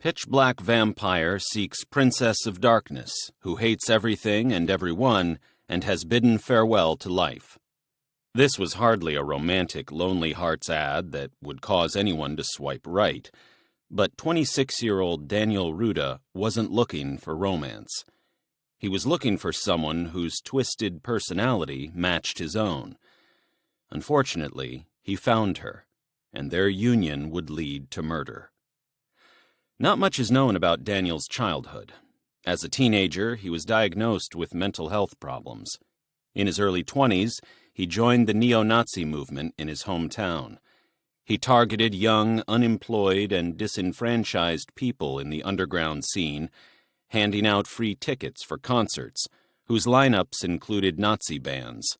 Pitch-black vampire seeks princess of darkness, who hates everything and everyone and has bidden farewell to life. This was hardly a romantic Lonely Hearts ad that would cause anyone to swipe right, but 26-year-old Daniel Ruda wasn't looking for romance. He was looking for someone whose twisted personality matched his own. Unfortunately, he found her, and their union would lead to murder. Not much is known about Daniel's childhood. As a teenager, he was diagnosed with mental health problems. In his early 20s, he joined the neo-Nazi movement in his hometown. He targeted young, unemployed, and disenfranchised people in the underground scene, handing out free tickets for concerts, whose lineups included Nazi bands.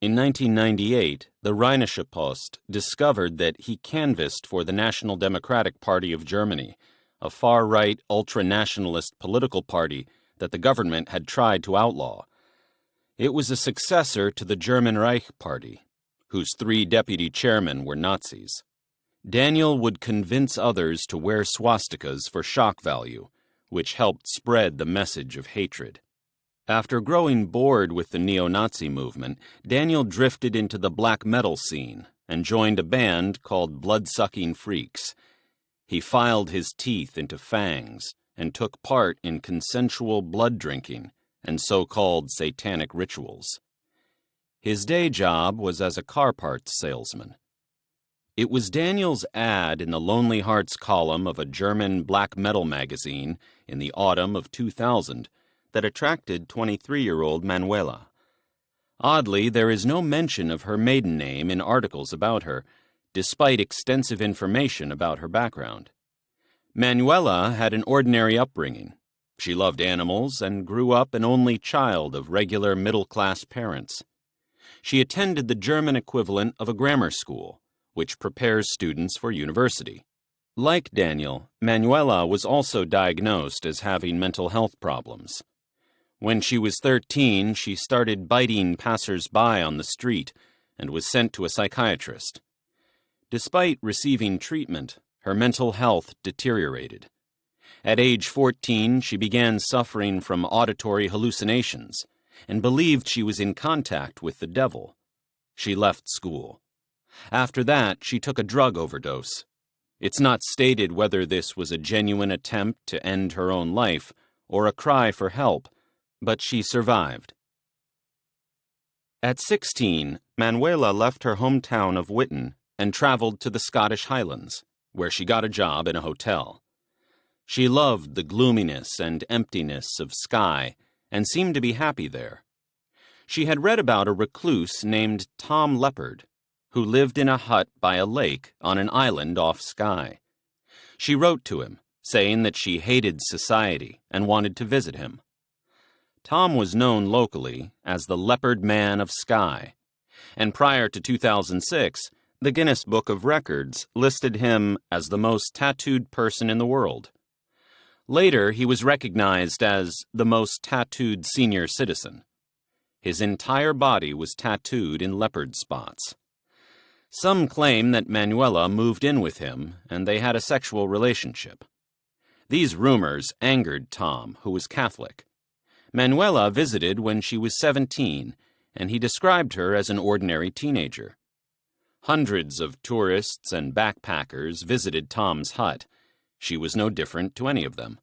In 1998, the Rheinische Post discovered that he canvassed for the National Democratic Party of Germany, a far-right, ultra-nationalist political party that the government had tried to outlaw. It was a successor to the German Reich Party, whose 3 deputy chairmen were Nazis. Daniel would convince others to wear swastikas for shock value, which helped spread the message of hatred. After growing bored with the neo-Nazi movement, Daniel drifted into the black metal scene and joined a band called Blood-Sucking Freaks. He filed his teeth into fangs and took part in consensual blood drinking and so-called satanic rituals. His day job was as a car parts salesman. It was Daniel's ad in the Lonely Hearts column of a German black metal magazine in the autumn of 2000 that attracted 23-year-old Manuela. Oddly, there is no mention of her maiden name in articles about her, despite extensive information about her background. Manuela had an ordinary upbringing. She loved animals and grew up an only child of regular middle-class parents. She attended the German equivalent of a grammar school, which prepares students for university. Like Daniel, Manuela was also diagnosed as having mental health problems. When she was 13, she started biting passers-by on the street and was sent to a psychiatrist. Despite receiving treatment, her mental health deteriorated. At age 14, she began suffering from auditory hallucinations and believed she was in contact with the devil. She left school. After that, she took a drug overdose. It's not stated whether this was a genuine attempt to end her own life or a cry for help, but she survived. At 16, Manuela left her hometown of Witten and traveled to the Scottish Highlands, where she got a job in a hotel. She loved the gloominess and emptiness of Skye and seemed to be happy there. She had read about a recluse named Tom Leopard, who lived in a hut by a lake on an island off Skye. She wrote to him, saying that she hated society and wanted to visit him. Tom was known locally as the Leopard Man of Skye, and prior to 2006, the Guinness Book of Records listed him as the most tattooed person in the world. Later, he was recognized as the most tattooed senior citizen. His entire body was tattooed in leopard spots. Some claim that Manuela moved in with him and they had a sexual relationship. These rumors angered Tom, who was Catholic. Manuela visited when she was 17, and he described her as an ordinary teenager. Hundreds of tourists and backpackers visited Tom's hut. She was no different to any of them.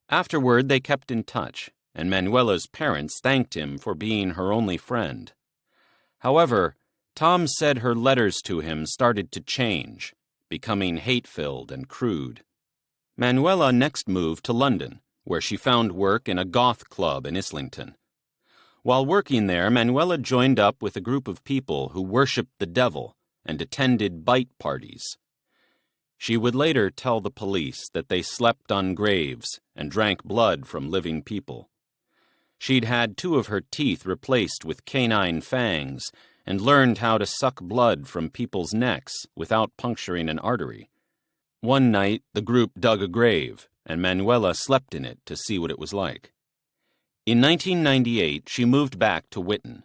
Afterward, they kept in touch, and Manuela's parents thanked him for being her only friend. However, Tom said her letters to him started to change, becoming hate-filled and crude. Manuela next moved to London, where she found work in a goth club in Islington. While working there, Manuela joined up with a group of people who worshipped the devil and attended bite parties. She would later tell the police that they slept on graves and drank blood from living people. She'd had 2 of her teeth replaced with canine fangs and learned how to suck blood from people's necks without puncturing an artery. One night, the group dug a grave, and Manuela slept in it to see what it was like. In 1998, she moved back to Witten